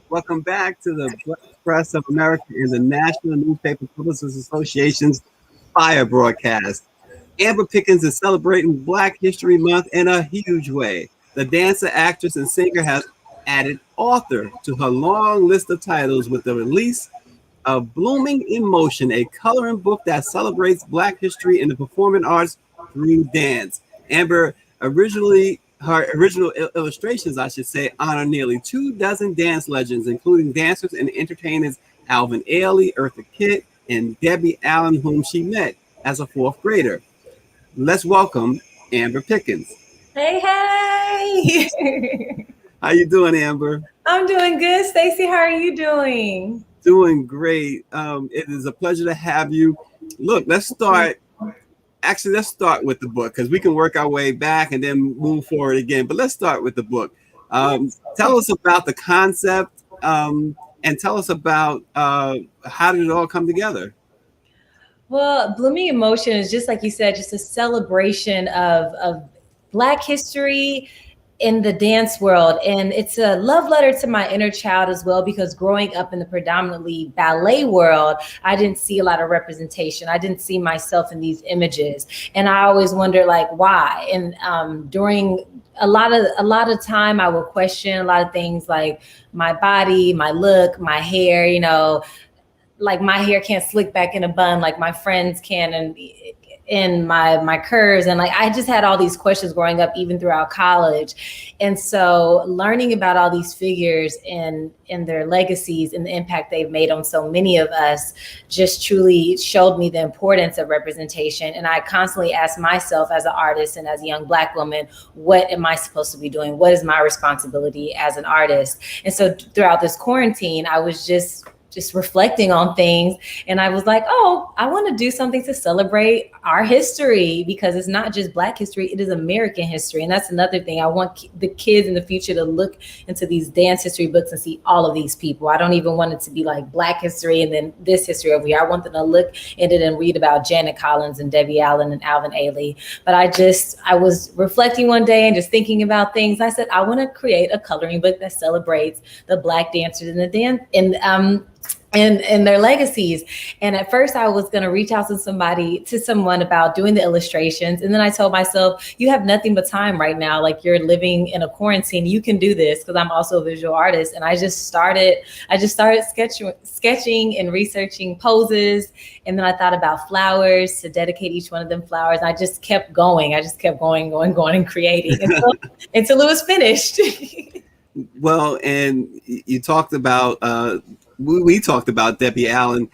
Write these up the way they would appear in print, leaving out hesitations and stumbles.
Welcome back to the Black Press of America and the National Newspaper Publishers Association's Fire broadcast. Amber Pickens is celebrating Black History Month in a huge way. The dancer, actress, and singer has added author to her long list of titles with the release of Blooming Emotion, a coloring book that celebrates Black history in the performing arts through dance. Amber originally her original illustrations, I should say, honor nearly 24 dance legends, including dancers and entertainers Alvin Ailey, Eartha Kitt, and Debbie Allen, whom she met as a fourth grader. Let's welcome Amber Pickens. Hey, hey. How you doing, Amber? I'm doing good. Stacey, how are you doing? Doing great. It is a pleasure to have you. Look, let's start with the book because we can work our way back and then move forward again. But let's start with the book. Tell us about the concept and tell us about how did it all come together? Well, Blooming Emotion is just like you said, just a celebration of Black history in the dance world. And it's a love letter to my inner child as well, because growing up in the predominantly ballet world, I didn't see a lot of representation. I didn't see myself in these images. And I always wondered, like, why? And during a lot of time, I would question a lot of things like my body, my look, my hair, like my hair can't slick back in a bun like my friends can, and in my curves. And like, I just had all these questions growing up, even throughout college. And so learning about all these figures and their legacies and the impact they've made on so many of us just truly showed me the importance of representation. And I constantly ask myself as an artist and as a young Black woman, what am I supposed to be doing? What is my responsibility as an artist? And so throughout this quarantine, I was just reflecting on things. And I was like, oh, I want to do something to celebrate our history, because it's not just Black history, it is American history. And that's another thing. I want the kids in the future to look into these dance history books and see all of these people. I don't even want it to be like Black history and then this history over here. I want them to look in it and read about Janet Collins and Debbie Allen and Alvin Ailey. But I was reflecting one day and just thinking about things. I said, I want to create a coloring book that celebrates the Black dancers and the dance and their legacies. And at first I was going to reach out to someone about doing the illustrations. And then I told myself, you have nothing but time right now. Like, you're living in a quarantine. You can do this, because I'm also a visual artist. And I just started sketching and researching poses. And then I thought about flowers to dedicate each one of them flowers. I just kept going. Going and creating until it was finished. Well, and you talked about we talked about Debbie Allen.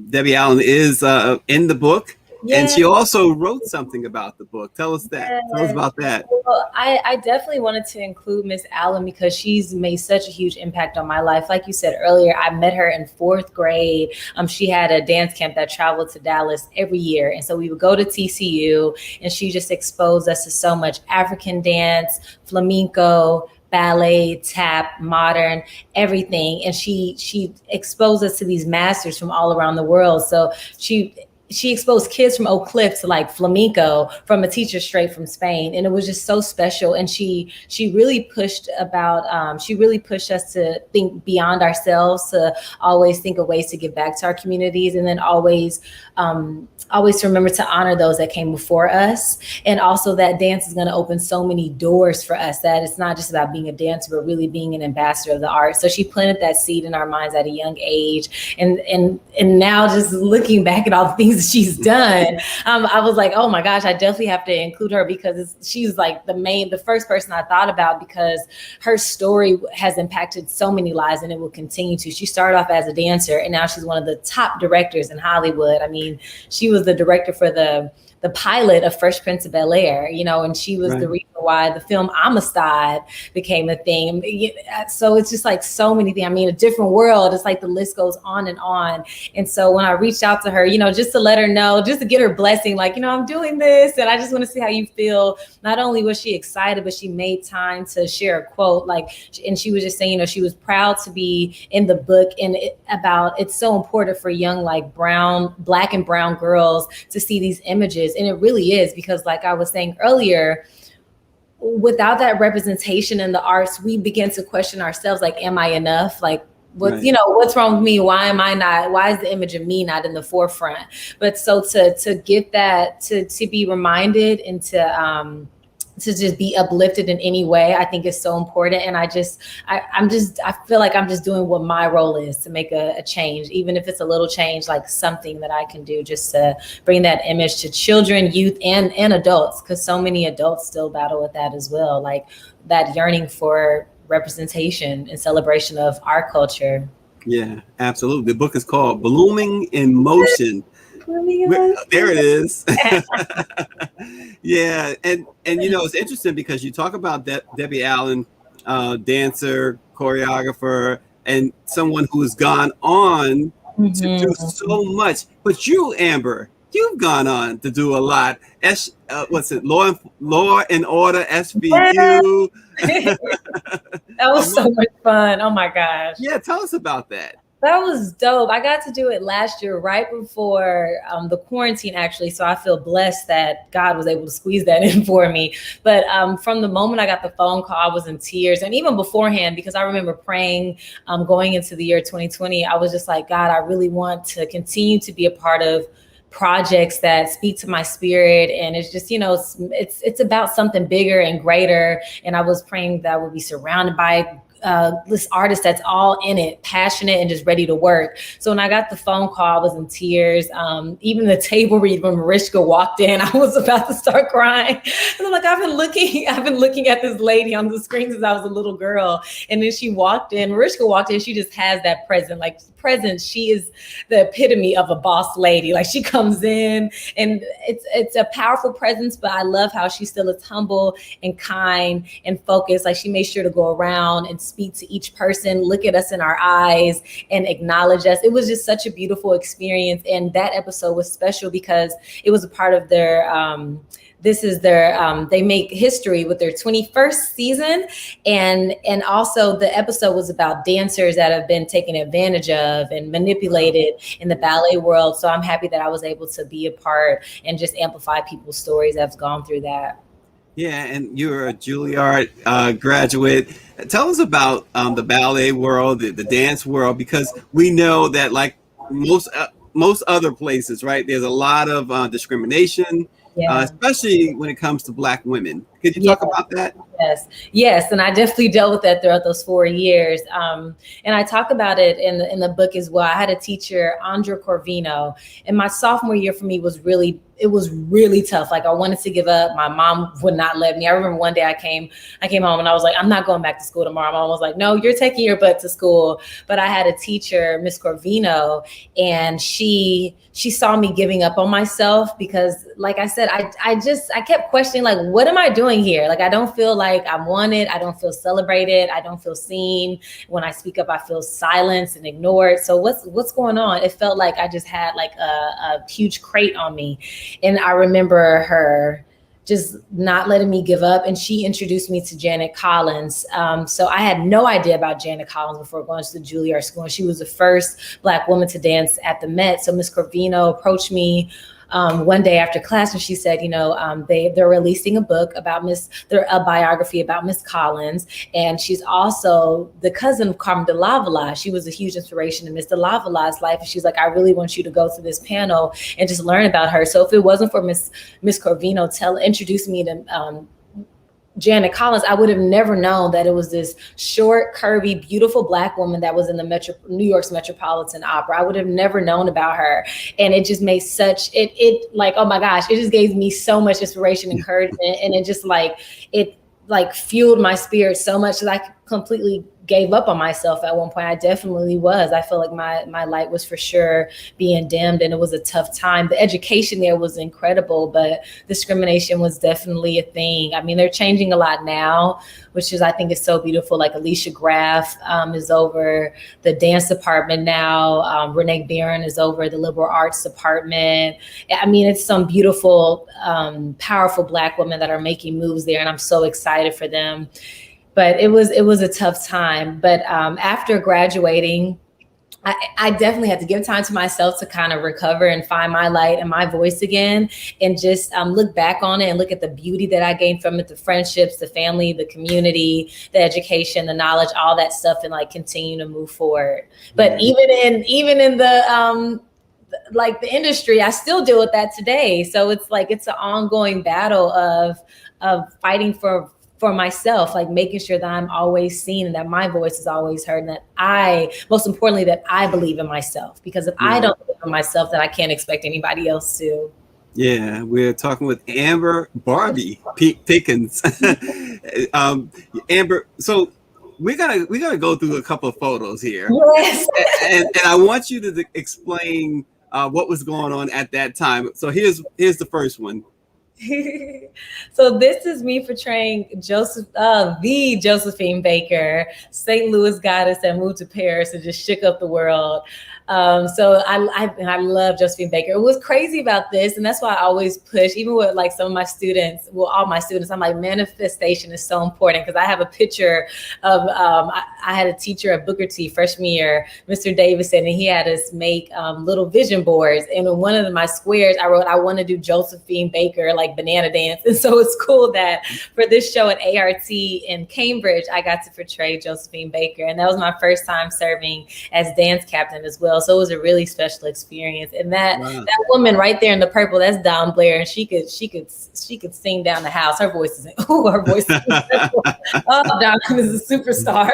Debbie Allen is in the book, and she also wrote something about the book. Tell us that. Yeah. Tell us about that. Well, I definitely wanted to include Miss Allen because she's made such a huge impact on my life. Like you said earlier, I met her in fourth grade. She had a dance camp that traveled to Dallas every year. And so we would go to TCU, and she just exposed us to so much African dance, flamenco, ballet, tap, modern, everything. And she exposed us to these masters from all around the world. So she exposed kids from Oak Cliff to like flamenco from a teacher straight from Spain. And it was just so special. And she really pushed us to think beyond ourselves, to always think of ways to give back to our communities, and then always remember to honor those that came before us. And also that dance is going to open so many doors for us, that it's not just about being a dancer, but really being an ambassador of the art. So she planted that seed in our minds at a young age. And now just looking back at all the things that she's done, I was like, oh my gosh, I definitely have to include her, because she's like the first person I thought about, because her story has impacted so many lives, and it will continue to. She started off as a dancer, and now she's one of the top directors in Hollywood. I mean, she was the director for the pilot of Fresh Prince of Bel-Air, and she was the reason why the film Amistad became a thing. So it's just like so many things. I mean, A Different World, it's like the list goes on and on. And so when I reached out to her, just to let her know, just to get her blessing, like, I'm doing this, and I just want to see how you feel. Not only was she excited, but she made time to share a quote, and she was just saying, she was proud to be in the book, and it's so important for young, like Black and brown girls to see these images. And it really is, because like I was saying earlier, without that representation in the arts, we begin to question ourselves, like, am I enough? Like, what's, you know, what's wrong with me? Why am I not, why is the image of me not in the forefront? But so to get that, to be reminded and to just be uplifted in any way, I think is so important. And I feel like I'm just doing what my role is to make a change, even if it's a little change, like something that I can do just to bring that image to children, youth, and adults, because so many adults still battle with that as well, like that yearning for representation and celebration of our culture. Yeah, absolutely. The book is called Blooming in Motion. There it is. Yeah, and you know, it's interesting because you talk about Debbie Allen, dancer, choreographer, and someone who's gone on to do so much. But you, Amber, you've gone on to do a lot. What's it? Law and Order, SVU. That was so much fun. Oh my gosh. Yeah, tell us about that. That was dope. I got to do it last year, right before the quarantine, actually. So I feel blessed that God was able to squeeze that in for me. But from the moment I got the phone call, I was in tears. And even beforehand, because I remember praying going into the year 2020, I was just like, God, I really want to continue to be a part of projects that speak to my spirit. And it's just, you know, it's about something bigger and greater. And I was praying that I would be surrounded by this artist that's all in it, passionate and just ready to work. So when I got the phone call, I was in tears. Even the table read when Mariska walked in, I was about to start crying. And I'm like, I've been looking at this lady on the screen since I was a little girl. And then she walked in, Mariska walked in, she just has that presence. She is the epitome of a boss lady. Like, she comes in and it's a powerful presence, but I love how she still is humble and kind and focused. Like, she made sure to go around and speak to each person, look at us in our eyes and acknowledge us. It was just such a beautiful experience. And that episode was special because it was a part of their, they make history with their 21st season. And also the episode was about dancers that have been taken advantage of and manipulated in the ballet world. So I'm happy that I was able to be a part and just amplify people's stories that have gone through that. Yeah, and you're a Juilliard graduate. Tell us about the ballet world, the dance world, because we know that, like most other places, right, there's a lot of discrimination, especially when it comes to Black women. Could you talk about that? Yes, and I definitely dealt with that throughout those 4 years. And I talk about it in the book as well. I had a teacher, Andra Corvino, and my sophomore year for me was really tough. Like, I wanted to give up. My mom would not let me. I remember one day I came home and I was like, I'm not going back to school tomorrow. My mom was like, no, you're taking your butt to school. But I had a teacher, Miss Corvino, and she saw me giving up on myself because, like I said, I kept questioning, like, what am I doing here? Like, I don't feel like I'm wanted. I don't feel celebrated. I don't feel seen. When I speak up, I feel silenced and ignored. So what's going on? It felt like I just had like a huge crate on me. And I remember her just not letting me give up. And she introduced me to Janet Collins. So I had no idea about Janet Collins before going to the Juilliard School. And she was the first Black woman to dance at the Met. So Miss Corvino approached me one day after class, and she said, you know, they're releasing a book about a biography about Miss Collins, and she's also the cousin of Carmen de Lavalla. She was a huge inspiration in Miss de Lavalla's life, and she's like, I really want you to go to this panel and just learn about her. So if it wasn't for Miss Corvino introducing me to Janet Collins, I would have never known that it was this short, curvy, beautiful Black woman that was in the New York's Metropolitan Opera. I would have never known about her. And it just made it like, oh my gosh, it just gave me so much inspiration, encouragement. And it just fueled my spirit so much that I completely gave up on myself at one point. I definitely was. I feel like my light was for sure being dimmed, and it was a tough time. The education there was incredible, but discrimination was definitely a thing. I mean, they're changing a lot now, which I think is so beautiful. Like Alicia Graff is over the dance department now. Renee Barron is over the liberal arts department. I mean, it's some beautiful, powerful Black women that are making moves there, and I'm so excited for them. But it was a tough time. But after graduating, I definitely had to give time to myself to kind of recover and find my light and my voice again, and just look back on it and look at the beauty that I gained from it, the friendships, the family, the community, the education, the knowledge, all that stuff, and like continue to move forward. But even in the like the industry, I still deal with that today. So it's like it's an ongoing battle of fighting for myself, like making sure that I'm always seen and that my voice is always heard, and that most importantly, that I believe in myself. Because if I don't believe in myself, then I can't expect anybody else to. Yeah, we're talking with Amber Barbie Pickens. Amber, so we're gonna go through a couple of photos here. Yes. and I want you to explain what was going on at that time. So here's the first one. So this is me portraying the Josephine Baker, St. Louis goddess that moved to Paris and just shook up the world. So I love Josephine Baker. It was crazy about this, and that's why I always push, even with like some of my students, well, all my students, I'm like, manifestation is so important, because I have a picture of I had a teacher at Booker T freshman year, Mr. Davison, and he had us make little vision boards, and in one of my squares I wrote, I want to do Josephine Baker like banana dance. And so it's cool that for this show at ART in Cambridge, I got to portray Josephine Baker, and that was my first time serving as dance captain as well. So it was a really special experience. And that woman right there in the purple, that's Dawn Blair, and she could sing down the house. Her voice is oh, Dawn is a superstar.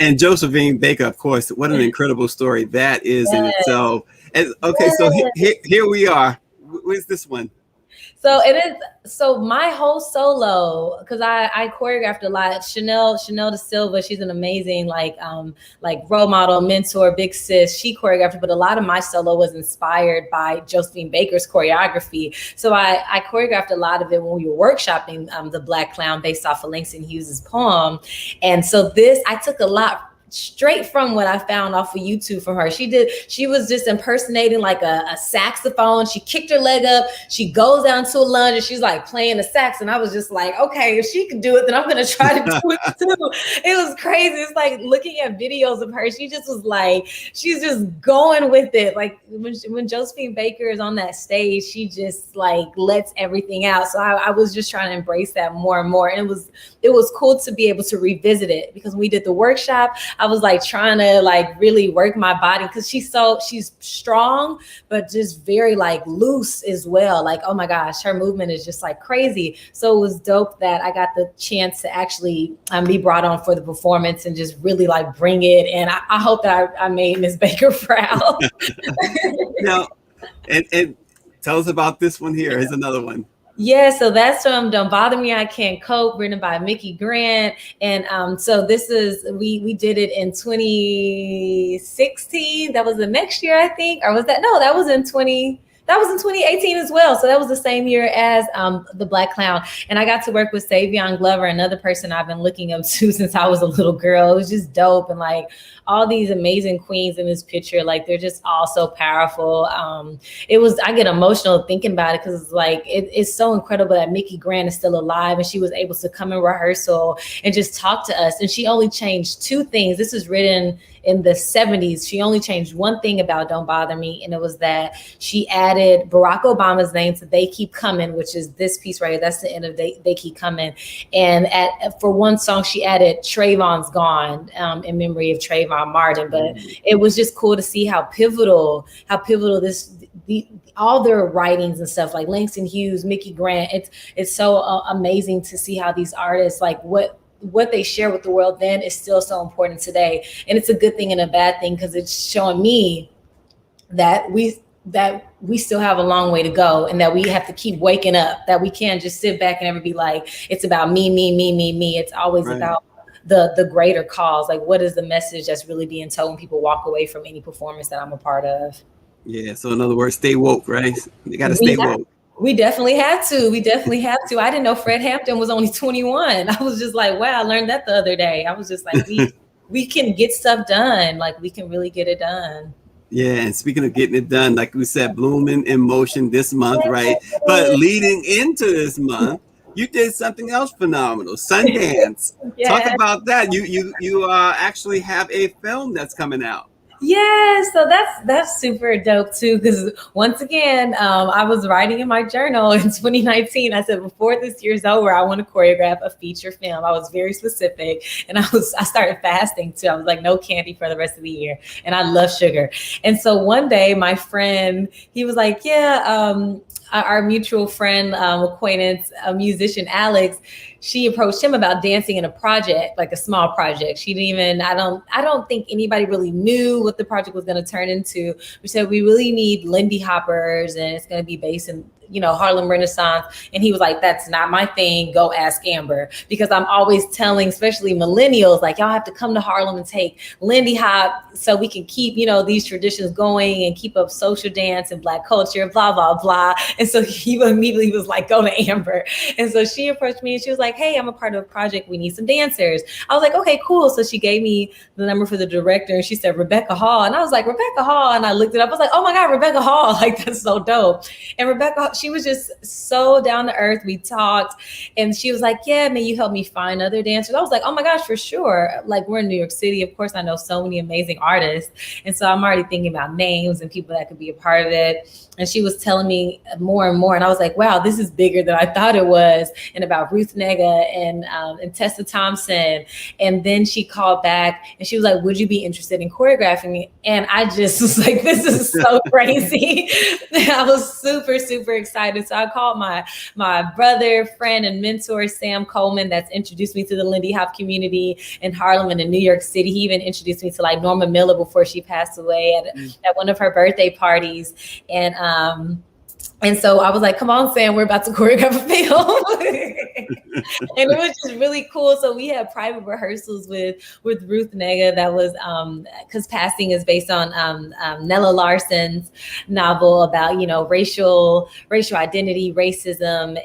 and Josephine Baker, of course, what an incredible story that is in itself. And okay, so here we are. Where's this one? So it is. So my whole solo, because I choreographed a lot. Chanel De Silva, she's an amazing like role model, mentor, big sis. She choreographed, but a lot of my solo was inspired by Josephine Baker's choreography. So I choreographed a lot of it when we were workshopping the Black Clown based off of Langston Hughes's poem. And so I took a lot straight from what I found off of YouTube from her. She was just impersonating like a saxophone. She kicked her leg up. She goes down to a lunge and she's like playing the sax. And I was just like, okay, if she can do it, then I'm going to try to do it too. It was crazy. It's like looking at videos of her. She just was like, she's just going with it. Like when Josephine Baker is on that stage, she just like lets everything out. So I was just trying to embrace that more and more. And it was cool to be able to revisit it, because when we did the workshop, I was like trying to like really work my body, because she's strong, but just very like loose as well. Like, oh my gosh, her movement is just like crazy. So it was dope that I got the chance to actually be brought on for the performance and just really like bring it. And I hope that I made Miss Baker proud. Now, and tell us about this one here. Here's another one. Yeah, so that's from Don't Bother Me, I Can't Cope, written by Mickey Grant. And so this is, we did it in 2016. That was the next year, I think. Or was that? No, that was in 2018 as well. So that was the same year as the Black Clown. And I got to work with Savion Glover, another person I've been looking up to since I was a little girl. It was just dope. And like all these amazing queens in this picture, like they're just all so powerful. I get emotional thinking about it, because it's like, it's so incredible that Mickey Grant is still alive and she was able to come in rehearsal and just talk to us. And she only changed two things. This was written in the 70s. She only changed one thing about Don't Bother Me, and it was that she added Barack Obama's name to They Keep Coming, which is this piece right here. That's the end of They Keep Coming. And for one song, she added Trayvon's Gone in memory of Trayvon Martin. But it was just cool to see how pivotal all their writings and stuff, like Langston Hughes, Mickey Grant. It's so amazing to see how these artists, like what they share with the world then is still so important today. And it's a good thing and a bad thing, because it's showing me that we still have a long way to go, and that we have to keep waking up, that we can't just sit back and ever be like, it's about me. It's always about the greater cause. Like, what is the message that's really being told when people walk away from any performance that I'm a part of? Yeah. So in other words, stay woke, right? You got to stay woke. We definitely have to. I didn't know Fred Hampton was only 21. I was just like, wow, I learned that the other day. I was just like, we can get stuff done. Like, we can really get it done. Yeah, and speaking of getting it done, like we said, Blooming in Motion this month, right? But leading into this month, you did something else phenomenal, Sundance. Yeah. Talk about that. You actually have a film that's coming out. Yeah, so that's super dope too. Because once again, I was writing in my journal in 2019. I said before this year's over, I want to choreograph a feature film. I was very specific, and I started fasting too. I was like, no candy for the rest of the year, and I love sugar. And so one day, my friend, he was like, yeah. Our mutual friend, acquaintance, a musician, Alex, she approached him about dancing in a project, like a small project. She didn't even, I don't think anybody really knew what the project was going to turn into. We said, we really need Lindy Hoppers, and it's going to be based in, Harlem Renaissance. And he was like, that's not my thing. Go ask Amber. Because I'm always telling, especially millennials, like, y'all have to come to Harlem and take Lindy Hop so we can keep, these traditions going and keep up social dance and Black culture, blah, blah, blah. And so he immediately was like, go to Amber. And so she approached me and she was like, hey, I'm a part of a project. We need some dancers. I was like, okay, cool. So she gave me the number for the director and she said, Rebecca Hall. And I was like, Rebecca Hall. And I looked it up. I was like, oh my God, Rebecca Hall. Like, that's so dope. And Rebecca, she was just so down to earth. We talked and she was like, yeah, man, you help me find other dancers. I was like, oh my gosh, for sure. Like, we're in New York City. Of course, I know so many amazing artists. And so I'm already thinking about names and people that could be a part of it. And she was telling me more and more. And I was like, wow, this is bigger than I thought it was. And about Ruth Nega and Tessa Thompson. And then she called back and she was like, would you be interested in choreographing me? And I just was like, this is so crazy. I was super, super excited. So I called my brother, friend, and mentor, Sam Coleman, that's introduced me to the Lindy Hop community in Harlem and in New York City. He even introduced me to like Norma Miller before she passed away at one of her birthday parties. And so I was like, come on, Sam, we're about to choreograph a film. And it was just really cool. So we had private rehearsals with Ruth Nega. That was because Passing is based on Nella Larson's novel about, racial identity, racism,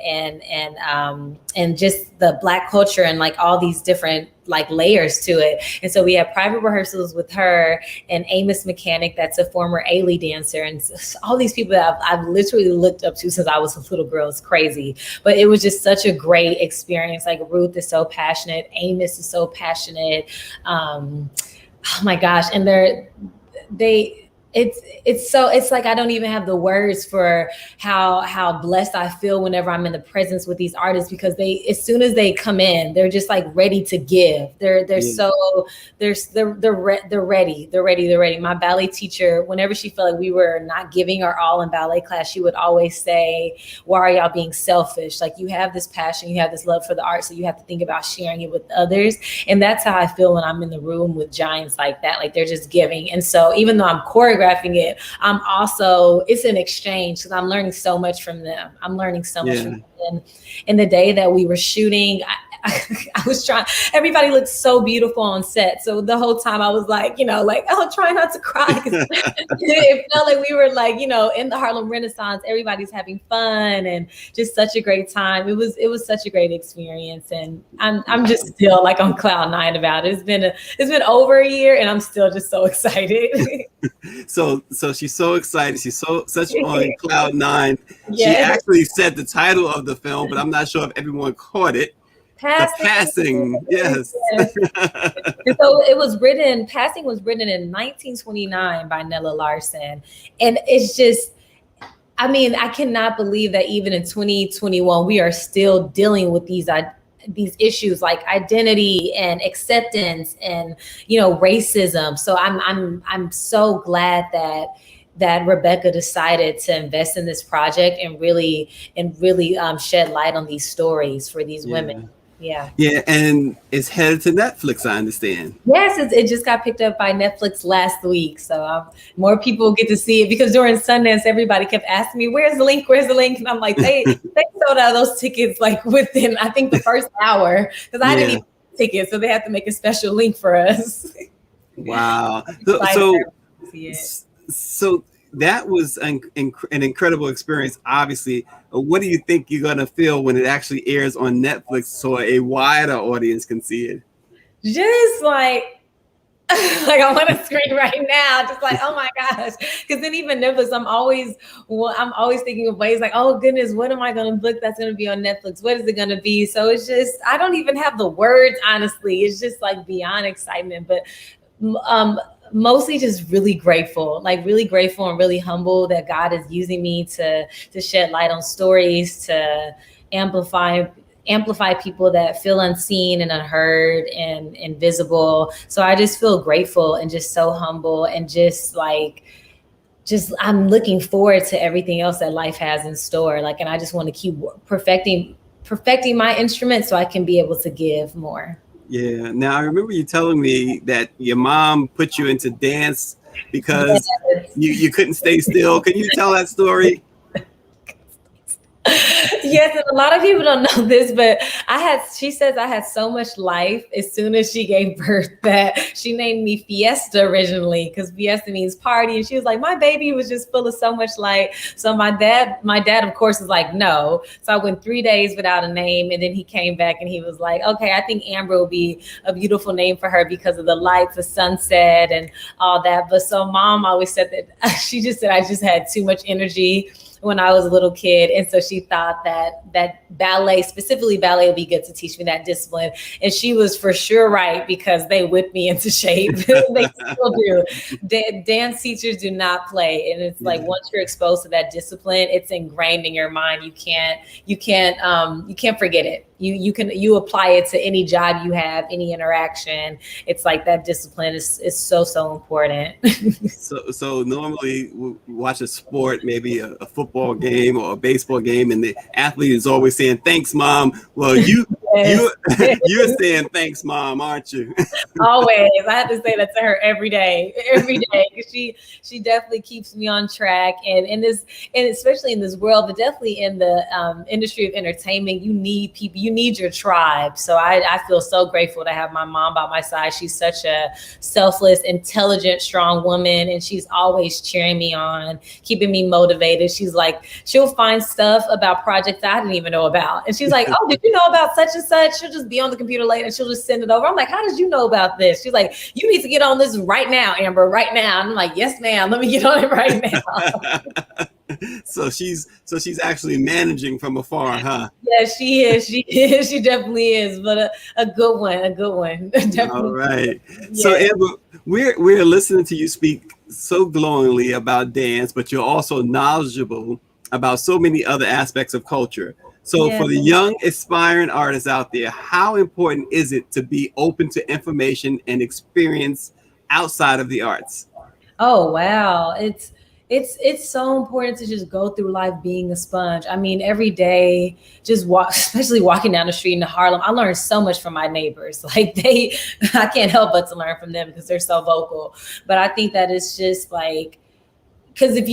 and just the Black culture and like all these different like layers to it. And so we had private rehearsals with her and Amos Mechanic, that's a former Ailey dancer, and all these people that I've literally looked up to since I was a little girl. It's crazy. But it was just such a great experience. Like, Ruth is so passionate. Amos is so passionate. Oh my gosh. And it's like I don't even have the words for how blessed I feel whenever I'm in the presence with these artists, because as soon as they come in, they're just like ready to give. They're ready. My ballet teacher, whenever she felt like we were not giving our all in ballet class, she would always say, why are y'all being selfish? Like, you have this passion, you have this love for the art, so you have to think about sharing it with others. And that's how I feel when I'm in the room with giants like that. Like, they're just giving. And so even though I'm choreographing it, it's an exchange, because I'm learning so much from them. I'm learning so much from them. And the day that we were shooting, I was trying, everybody looked so beautiful on set. So the whole time I was like, oh, try not to cry. It felt like we were like, in the Harlem Renaissance, everybody's having fun and just such a great time. It was such a great experience. And I'm just still like on cloud nine about it. It's been over a year and I'm still just so excited. So she's so excited. She's such on cloud nine. She actually said the title of the film, but I'm not sure if everyone caught it. Passing. Yes. And so Passing was written in 1929 by Nella Larson. And it's just, I mean, I cannot believe that even in 2021, we are still dealing with these issues like identity and acceptance and, racism. So I'm so glad that Rebecca decided to invest in this project and really shed light on these stories for these women. Yeah. Yeah. And it's headed to Netflix, I understand. Yes. It just got picked up by Netflix last week. So more people get to see it, because during Sundance, everybody kept asking me, where's the link? And I'm like, they sold out those tickets like within, I think, the first hour, because I didn't even get tickets. So they had to make a special link for us. Wow. So that was an incredible experience, obviously. What do you think you're going to feel when it actually airs on Netflix so a wider audience can see it? Just like I want to scream right now, just like, oh my gosh. Because then even Netflix, I'm always thinking of ways like, oh goodness, what am I going to book that's going to be on Netflix? What is it going to be? So it's just, I don't even have the words, honestly. It's just like beyond excitement. But mostly just really grateful, like really grateful and really humble that God is using me to shed light on stories, to amplify people that feel unseen and unheard and invisible. So I just feel grateful and just so humble and just I'm looking forward to everything else that life has in store. Like, and I just want to keep perfecting my instrument so I can be able to give more. Yeah. Now I remember you telling me that your mom put you into dance because you couldn't stay still. Can you tell that story? Yes, and a lot of people don't know this, but she says I had so much life as soon as she gave birth that she named me Fiesta originally, because Fiesta means party. And she was like, my baby was just full of so much light. So my dad, of course, was like, no. So I went 3 days without a name. And then he came back and he was like, okay, I think Amber will be a beautiful name for her because of the lights, the sunset and all that. But so mom always said that she just said I just had too much energy when I was a little kid. And so she thought that ballet, specifically ballet, would be good to teach me that discipline. And she was for sure right, because they whipped me into shape. They still do. Dance teachers do not play. And it's like, once you're exposed to that discipline, it's ingrained in your mind. You can't forget it. You apply it to any job you have, any interaction. It's like that discipline is so important. So normally we watch a sport, maybe a football game or a baseball game, and the athlete is always saying, thanks, mom. Well, you're saying thanks, mom, aren't you? Always. I have to say that to her every day, because she definitely keeps me on track. And especially in this world, but definitely in the industry of entertainment, you need people, you need your tribe. So I feel so grateful to have my mom by my side. She's such a selfless, intelligent, strong woman, and she's always cheering me on, keeping me motivated. She's like, she'll find stuff about projects I didn't even know about. And she's like, oh, did you know about such and such? She'll just be on the computer later and she'll just send it over. I'm like, how did you know about this? She's like, you need to get on this right now, Amber, right now. And I'm like, yes, ma'am, let me get on it right now. So she's actually managing from afar, huh? Yeah, she is. She definitely is, but a good one. Definitely. All right. Yeah. So Amber, we're listening to you speak so glowingly about dance, but you're also knowledgeable about so many other aspects of culture. So for the young aspiring artists out there, how important is it to be open to information and experience outside of the arts? Oh, wow. It's so important to just go through life being a sponge. I mean, every day, just especially walking down the street in Harlem, I learned so much from my neighbors. Like I can't help but to learn from them because they're so vocal. But I think that it's just like, because if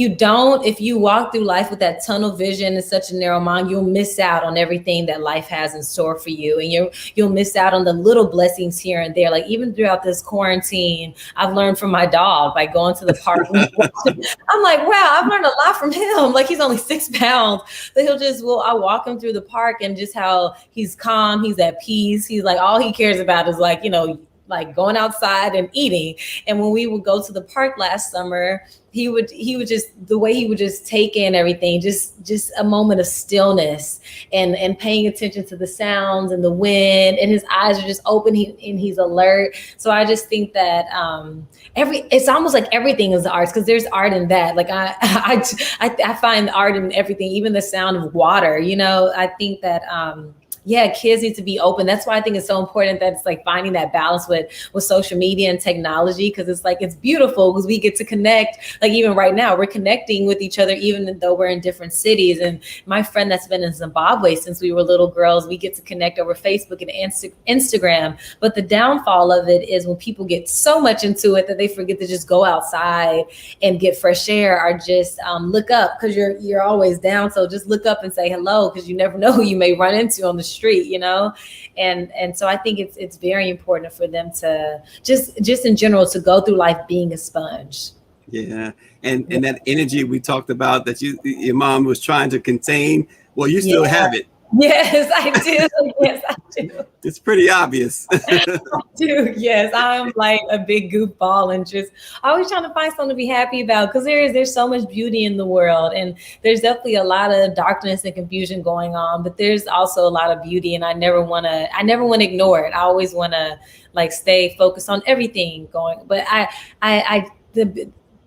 you walk through life with that tunnel vision and such a narrow mind, you'll miss out on everything that life has in store for you. And you'll miss out on the little blessings here and there. Like even throughout this quarantine, I've learned from my dog by going to the park. I'm like, wow, I've learned a lot from him. Like he's only 6 pounds, but I walk him through the park and just how he's calm, he's at peace. He's like, all he cares about is like, like going outside and eating. And when we would go to the park last summer, he would just, the way he would just take in everything, just a moment of stillness and paying attention to the sounds and the wind, and his eyes are just open and he's alert. So I just think that it's almost like everything is the arts, because there's art in that. Like I find art in everything, even the sound of water. I think that kids need to be open. That's why I think it's so important that it's like finding that balance with social media and technology, because it's like, it's beautiful because we get to connect. Like even right now, we're connecting with each other, even though we're in different cities. And my friend that's been in Zimbabwe since we were little girls, we get to connect over Facebook and Instagram. But the downfall of it is when people get so much into it that they forget to just go outside and get fresh air, or just look up, because you're always down. So just look up and say hello, because you never know who you may run into on the street, and so I think it's very important for them to just in general to go through life being a sponge. Yeah, and that energy we talked about that your mom was trying to contain, well, you still have it. Yes, I do. Yes, I do. It's pretty obvious. I do. Yes, I'm like a big goofball and just always trying to find something to be happy about because there's so much beauty in the world, and there's definitely a lot of darkness and confusion going on, but there's also a lot of beauty, and I never want to ignore it. I always want to like stay focused on everything going. But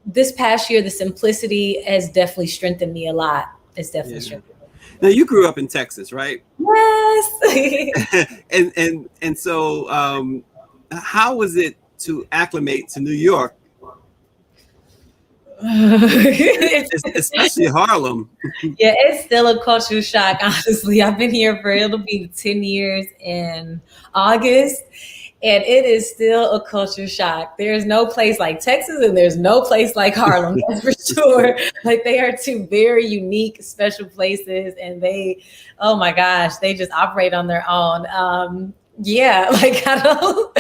this past year, the simplicity has definitely strengthened me a lot. It's definitely strengthened. Now you grew up in Texas, right? Yes. and so how was it to acclimate to New York? Especially Harlem. Yeah, it's still a culture shock, honestly. I've been here it'll be 10 years in August, and it is still a culture shock. There's no place like Texas and there's no place like Harlem, that's for sure. Like they are two very unique, special places, and oh my gosh, they just operate on their own. Yeah, like I don't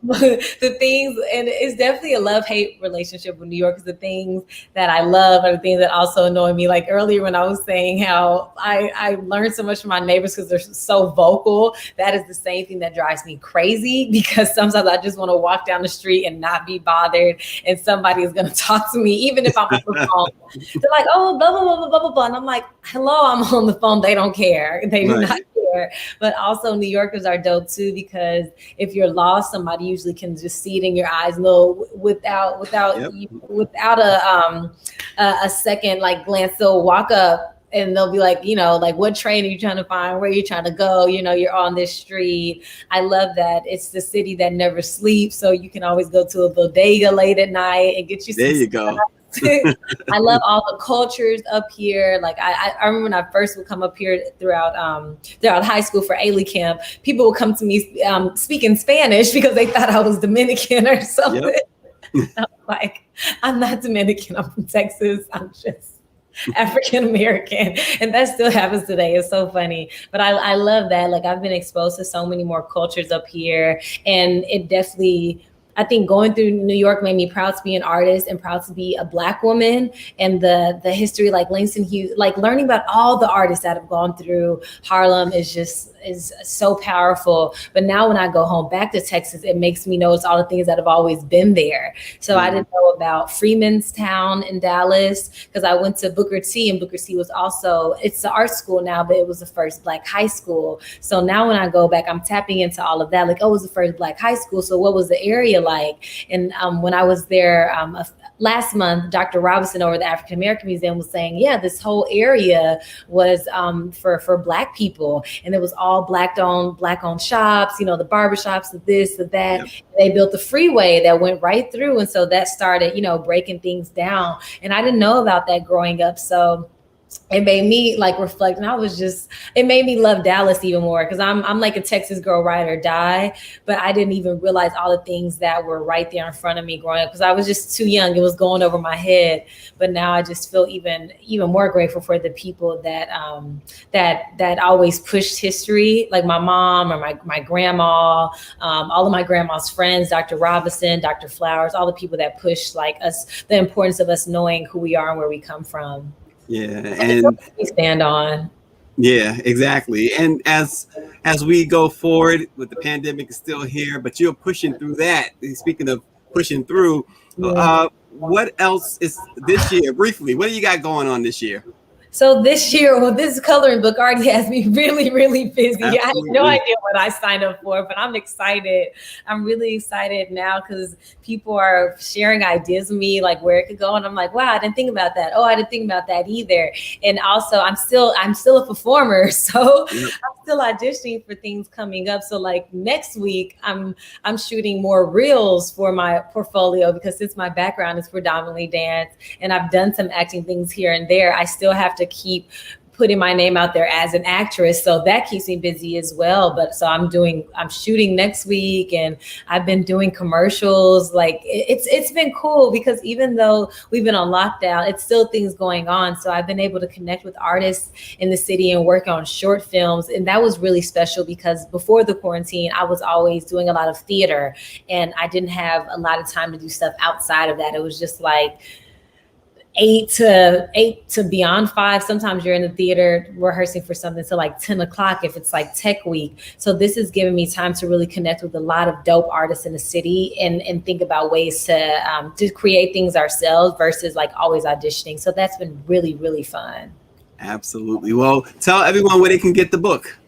the things, and it's definitely a love-hate relationship with New York. Because the things that I love are the things that also annoy me. Like earlier when I was saying how I learned so much from my neighbors because they're so vocal, that is the same thing that drives me crazy, because sometimes I just want to walk down the street and not be bothered, and somebody is going to talk to me even if I'm on the phone. They're like, oh, blah blah blah blah blah blah blah, and I'm like, hello, I'm on the phone. They don't care. They do not care. But also New Yorkers are dope too, because if you're lost, somebody usually can just see it in your eyes, know without a second like glance. They'll walk up and they'll be like, like, what train are you trying to find? Where are you trying to go? You're on this street. I love that. It's the city that never sleeps. So you can always go to a bodega late at night and get you some. There you go. I love all the cultures up here. Like I remember when I first would come up here throughout high school for A-League camp, people would come to me speaking Spanish because they thought I was Dominican or something. Yep. I was like, I'm not Dominican. I'm from Texas. I'm just African American, and that still happens today. It's so funny, but I love that. Like I've been exposed to so many more cultures up here, and it definitely, I think going through New York made me proud to be an artist and proud to be a Black woman, and the history, like Langston Hughes, like learning about all the artists that have gone through Harlem is so powerful. But now when I go home back to Texas, it makes me notice all the things that have always been there. So I didn't know about Freeman's Town in Dallas because I went to Booker T, and Booker T was also, it's the art school now, but it was the first Black high school. So now when I go back, I'm tapping into all of that. Like, oh, it was the first Black high school. So what was the area like? And when I was there last month, Dr. Robinson over the African American Museum was saying, yeah, this whole area was for Black people, and it was all Black owned shops, the barber shops, this, that. Yep. They built the freeway that went right through, and so that started, breaking things down. And I didn't know about that growing up, so it made me like reflect, and it made me love Dallas even more, because I'm like a Texas girl, ride or die, but I didn't even realize all the things that were right there in front of me growing up because I was just too young. It was going over my head. But now I just feel even more grateful for the people that that always pushed history, like my mom or my grandma, all of my grandma's friends, Dr. Robinson, Dr. Flowers, all the people that pushed like us, the importance of us knowing who we are and where we come from. Yeah, and we stand on. Yeah, exactly. And as we go forward, with the pandemic is still here, but you're pushing through that. Speaking of pushing through, what else is this year? Briefly, what do you got going on this year? So this year, this coloring book already has me really, really busy. Absolutely. I have no idea what I signed up for, but I'm excited. I'm really excited now because people are sharing ideas with me, like where it could go. And I'm like, wow, I didn't think about that. Oh, I didn't think about that either. And also I'm still a performer. So I'm still auditioning for things coming up. So like next week, I'm shooting more reels for my portfolio, because since my background is predominantly dance and I've done some acting things here and there, I still have to keep putting my name out there as an actress. So that keeps me busy as well. But so I'm shooting next week, and I've been doing commercials. Like it's been cool, because even though we've been on lockdown, it's still things going on. So I've been able to connect with artists in the city and work on short films. And that was really special, because before the quarantine, I was always doing a lot of theater, and I didn't have a lot of time to do stuff outside of that. It was just like 8 to beyond 5. Sometimes you're in the theater rehearsing for something till like 10 o'clock if it's like tech week. So this has given me time to really connect with a lot of dope artists in the city and think about ways to create things ourselves versus like always auditioning. So that's been really, really fun. Absolutely. Well, tell everyone where they can get the book.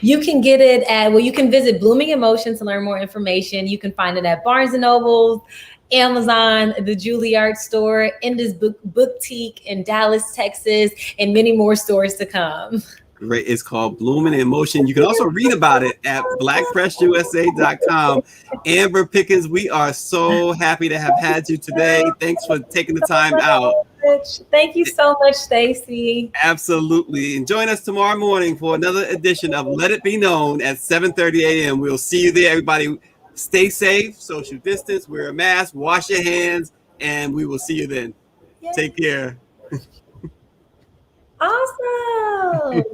You can get it you can visit Blooming Emotion to learn more information. You can find it at Barnes & Noble, Amazon, the Juilliard store, Indus Boutique in Dallas, Texas, and many more stores to come. Great. It's called Blooming in Motion. You can also read about it at blackpressusa.com. Amber Pickens, we are so happy to have had you today. Thanks for taking the time out. Thank you so much, Stacey. Absolutely. And join us tomorrow morning for another edition of Let It Be Known at 7:30 a.m. We'll see you there. Everybody, stay safe, social distance, wear a mask, wash your hands, and we will see you then. Yay. Take care. Awesome.